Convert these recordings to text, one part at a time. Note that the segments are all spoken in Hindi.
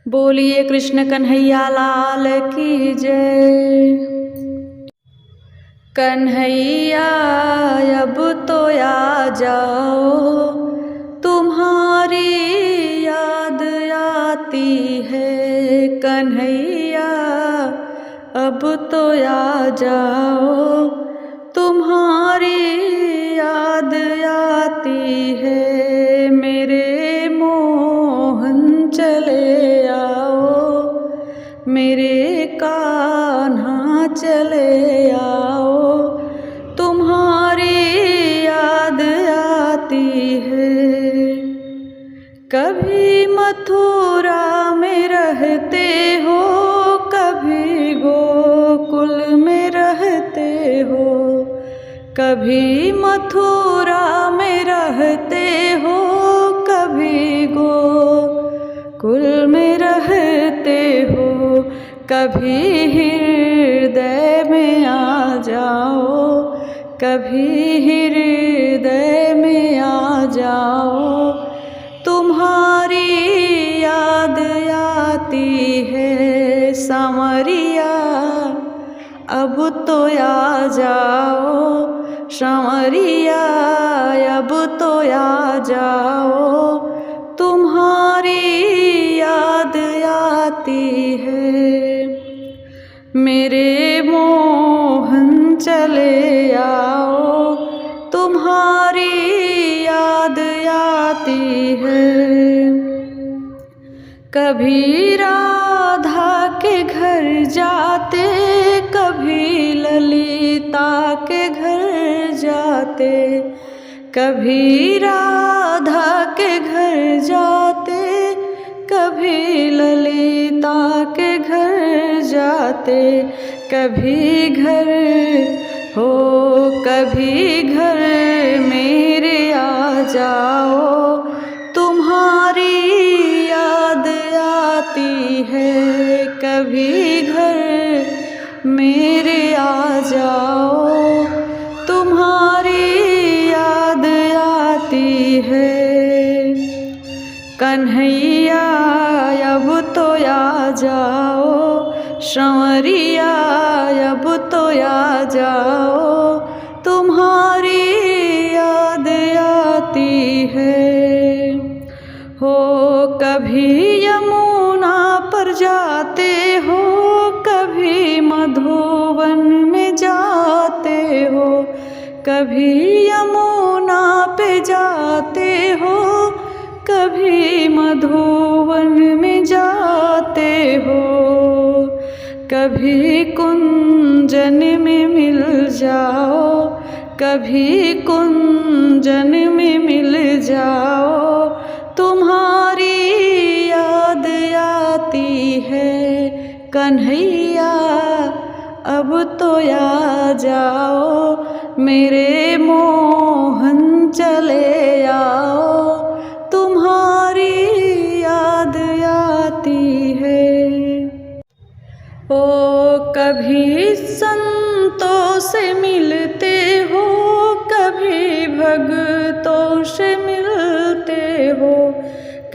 बोलिए कृष्ण कन्हैया लाल की जय। कन्हैया अब तो आ जाओ, तुम्हारी याद आती है। कन्हैया अब तो आ जाओ, तुम्हारी याद आती है। मेरे मोहन चले आओ, मेरे कान्हा चले आओ, तुम्हारी याद आती है। कभी मथुरा में रहते हो, कभी गोकुल में रहते हो। कभी मथुरा में रहते हो, कभी गोकुल में रहते हो। कभी हृदय में आ जाओ, कभी हृदय में आ जाओ, तुम्हारी याद आती है। सांवरिया अब तो आ जाओ, सांवरिया अब तो आ जाओ, तुम्हारी याद आती है। मेरे मोहन चले आओ, तुम्हारी याद आती है। कभी राधा के घर जाते, कभी ललिता के घर जाते। कभी राधा के घर जाते, कभी ललिता के घर जाते। कभी घर हो, कभी घर मेरे आ जाओ, तुम्हारी याद आती है। कभी घर मेरे आ जाओ, तुम्हारी याद आती है। कन्हैया अब तो आ जाओ, सांवरिया अब तो आ जाओ, तुम्हारी याद आती है। हो कभी यमुना पर जाते हो, कभी मधुवन में जाते हो। कभी यमुना पे जाते हो, कभी मधुवन में जाते हो। कभी कुंजन में मिल जाओ, कभी कुंजन में मिल जाओ, तुम्हारी याद आती है। कन्हैया अब तो आ जाओ, मेरे मोहन चले आओ, तुम्हारी याद आती है। ओ कभी संतों से मिलते हो, कभी भक्तों से मिलते हो।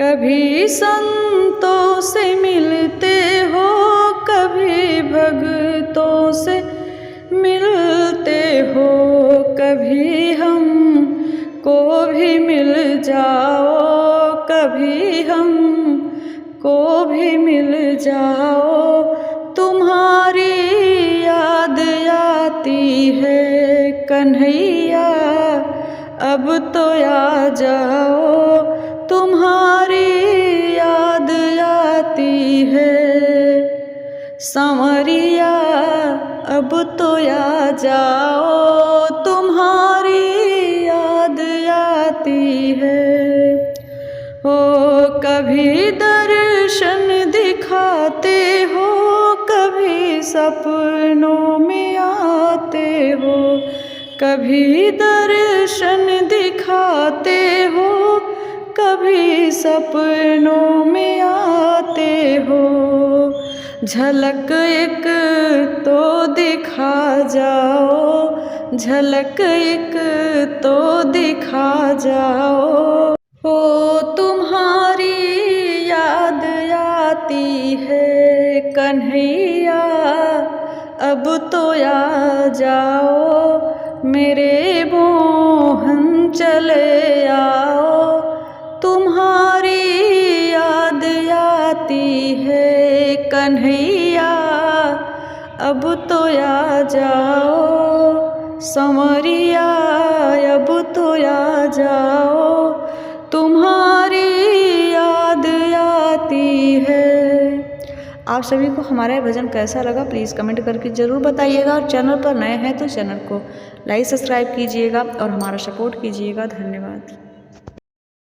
कभी संतों से मिलते हो, कभी भक्तों से मिलते हो। कभी हम को भी मिल जाओ, कभी हम को भी मिल जाओ, तुम्हारी याद आती है। कन्हैया अब तो आ जाओ, तुम्हारी याद आती है। सांवरिया अब तो आ जाओ, तुम्हारी याद आती है। हो कभी दर्शन दिखाते हो, कभी सपनों में आते हो। कभी दर्शन दिखाते हो, कभी सपनों में आते हो। झलक एक तो दिखा जाओ, झलक एक तो दिखा जाओ। हो तुम्हारी याद आती कन्हैया अब तो आ जाओ, मेरे मोहन चले आओ। तुम्हारी याद आती है कन्हैया अब तो आ जाओ, संवरिया अब तो आ जाओ, तुम्हारी याद आती है। आप सभी को हमारा भजन कैसा लगा प्लीज़ कमेंट करके ज़रूर बताइएगा, और चैनल पर नए हैं तो चैनल को लाइक सब्सक्राइब कीजिएगा और हमारा सपोर्ट कीजिएगा। धन्यवाद।